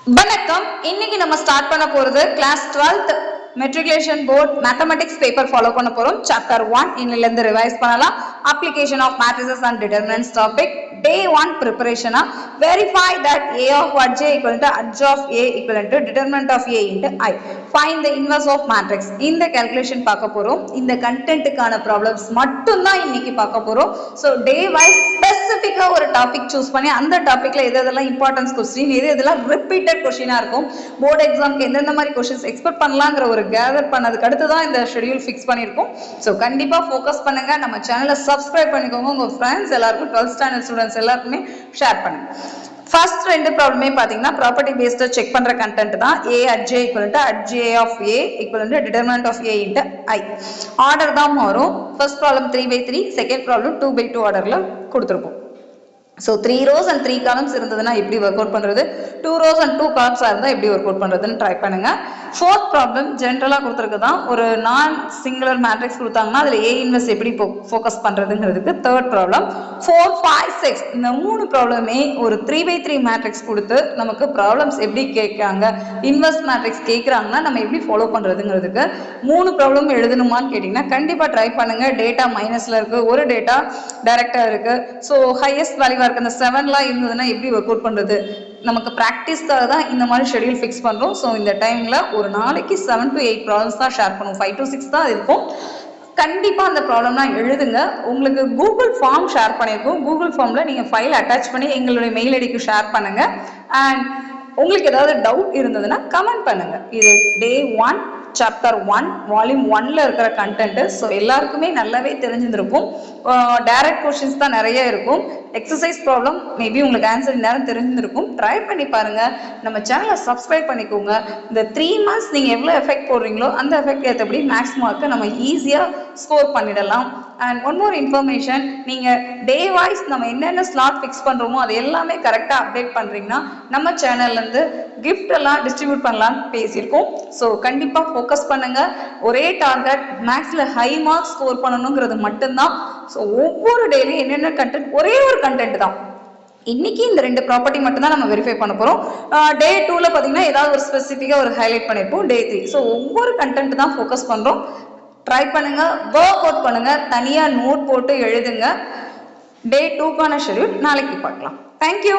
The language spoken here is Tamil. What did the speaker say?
வணக்கம். இன்னைக்கு நம்ம ஸ்டார்ட் பண்ண போறது class 12th matriculation board mathematics paper follow பண்ண போறோம். சாப்டர் 1 இன்னில இருந்து ரிவைஸ் பண்ணலாம். Application of matrices and determinants topic. Day 1 preparation. Verify that A of what J equal to adj of A equal to determinant of A into I. Find the inverse of matrix. இந்த calculation பார்க்க போறோம். இந்த கண்டென்ட்டுக்கான ப்ராப்ளம்ஸ் மட்டும் தான் இன்னைக்கு பார்க்க போறோம். ஸோ டே வைஸ் ஸ்பெசிஃபிக்கா ஒரு டாபிக் சூஸ் பண்ணி அந்த டாபிக்ல எதெல்லாம் இம்பார்ட்டன்ஸ் கொஸ்டின் எதெல்லாம் ரிப்பீட்டட் கொஸ்டினா இருக்கும், போர்டு எக்ஸாம்க்கு எந்தெந்த மாதிரி கொஸ்டின்ஸ் எக்ஸ்பெக்ட் பண்ணலாங்கிற ஒரு கேதர் பண்ணதுக்கு அடுத்து தான் இந்த ஷெடியூல் ஃபிக்ஸ் பண்ணியிருக்கோம். ஸோ கண்டிப்பா ஃபோக்கஸ் பண்ணுங்க. நம்ம சேனலை சப்ஸ்கிரைப் பண்ணிக்கோங்க. உங்க ஃப்ரெண்ட்ஸ் எல்லாருக்கும் 12th ஸ்டாண்டர்ட் ஸ்டூடெண்ட்ஸ் எல்லாருக்குமே ஷேர் பண்ணுங்க. ஃபர்ஸ்ட் ரெண்டு ப்ராப்ளமே பார்த்தீங்கன்னா ப்ராப்பர்ட்டி பேஸ்டு செக் பண்ற கண்டென்ட் தான். A at J equal to at J of A equal to determinant of A into I. Order தான் மாறும். ஃபர்ஸ்ட் ப்ராப்ளம் 3/3, செகண்ட் ப்ராப்ளம் 2/2 ஆர்டர்ல கொடுத்துருக்கோம். ஸோ 3 rows and 3 columns இருந்ததுன்னா எப்படி ஒர்க் அவுட் பண்ணுறது, 2 rows and 2 columns இருந்தால் எப்படி ஒர்க் அவுட் பண்ணுறதுன்னு ட்ரை பண்ணுங்க. ஃபோர்த் ப்ராப்ளம் ஜென்ரலாக கொடுத்துருக்கு தான். ஒரு நான் சிங்குலர் மேட்ரிக்ஸ் கொடுத்தாங்கன்னா அதில் A இன்வெர்ஸ் எப்படி ஃபோக்கஸ் பண்ணுறதுங்கிறதுக்கு தேர்ட் ப்ராப்ளம். 4, 5, 6 இந்த 3 ப்ராப்ளமே ஒரு 3/3 மேட்ரிக்ஸ் கொடுத்து நமக்கு ப்ராப்ளம்ஸ் எப்படி கேட்காங்க, இன்வெர்ஸ் மேட்ரிக்ஸ் கேட்குறாங்கன்னா நம்ம எப்படி ஃபாலோ பண்ணுறதுங்கிறதுக்கு 3 ப்ராப்ளம் எழுதணுமான்னு கேட்டிங்கன்னா கண்டிப்பாக ட்ரை பண்ணுங்க. டேட்டா மைனஸில் இருக்குது, ஒரு டேட்டா டைரக்டாக இருக்குது. ஸோ ஹையஸ்ட் வேல்யூ அந்த 7லாம் இருந்ததுன்னா எப்படி ஒர்க் அவுட் பண்றது, நமக்கு பிராக்டிஸ்க்காக தான் இந்த மாதிரி ஷெடியூல் ஃபிக்ஸ் பண்றோம். ஸோ இந்த டைம்ல ஒரு நாளைக்கு 7 to 8 ப்ராப்ளம்ஸ் தான் ஷேர் பண்ணுவோம். 5 to 6 தான் இருக்கும். கண்டிப்பா அந்த ப்ராப்ளம்லாம் எழுதுங்க. உங்களுக்கு கூகுள் ஃபார்ம் ஷேர் பண்ணியிருக்கோம். கூகுள் ஃபார்ம்ல நீங்க ஃபைல் அட்டாச் பண்ணி எங்களுடைய மெயில் ஐடிக்கு ஷேர் பண்ணுங்க. அண்ட் உங்களுக்கு ஏதாவது டவுட் இருந்ததுன்னா கமெண்ட் பண்ணுங்க. இது Day 1 சாப்டர் 1 வால்யூம் 1ல இருக்கிற கண்டென்ட். ஸோ எல்லாருக்குமே நல்லாவே தெரிஞ்சிருக்கும். டைரக்ட் கொஸ்டின்ஸ் தான் நிறைய இருக்கும். எக்ஸசைஸ் ப்ராப்ளம் மேபி உங்களுக்கு ஆன்சர் நேரம் தெரிஞ்சிருக்கும். ட்ரை பண்ணி பாருங்க. நம்ம சேனலை சப்ஸ்கிரைப் பண்ணிக்கோங்க. இந்த 3 months நீங்க எவ்வளோ எஃபெக்ட் போடுறீங்களோ அந்த எஃபெக்ட் ஏற்றபடி மேக்ஸ் மார்க்கை நம்ம ஈஸியாக ஸ்கோர் பண்ணிடலாம். அண்ட் ஒன் மோர் இன்ஃபர்மேஷன், நீங்க டே வைஸ் நம்ம என்னென்ன ஸ்லாட் ஃபிக்ஸ் பண்றோமோ அது எல்லாமே கரெக்டாக அப்டேட் பண்றீங்கன்னா நம்ம சேனல்ல இருந்து கிஃப்ட் எல்லாம் டிஸ்ட்ரிபியூட் பண்ணலாம்னு பேசியிருக்கோம். ஸோ கண்டிப்பாக ஃபோக்கஸ் பண்ணுங்க. ஒரே டார்கெட் மேக்ஸ்ல ஹை மார்க்ஸ் ஸ்கோர் பண்ணணுங்கிறது மட்டும்தான். ஸோ ஒவ்வொரு டேலையும் என்னென்ன கண்டென்ட், ஒரே ஒரு கண்டென்ட் தான். இன்னைக்கு இந்த 2 ப்ராப்பர்ட்டி மட்டும் தான் நம்ம வெரிஃபை பண்ண போறோம். டே 2ல பாத்தீங்கன்னா ஏதாவது ஒரு ஸ்பெசிஃபிக்கா ஒரு ஹைலைட் பண்ணிருப்போம். டே 3 ஸோ ஒவ்வொரு கண்டென்ட் தான் ஃபோக்கஸ் பண்றோம். ட்ரை பண்ணுங்க, ஒர்க் அவுட் பண்ணுங்க, தனியா நோட் போட்டு எழுதுங்க. டே 2க்கான ஷெடியூல் நாளைக்கு பார்க்கலாம். தேங்க்யூ.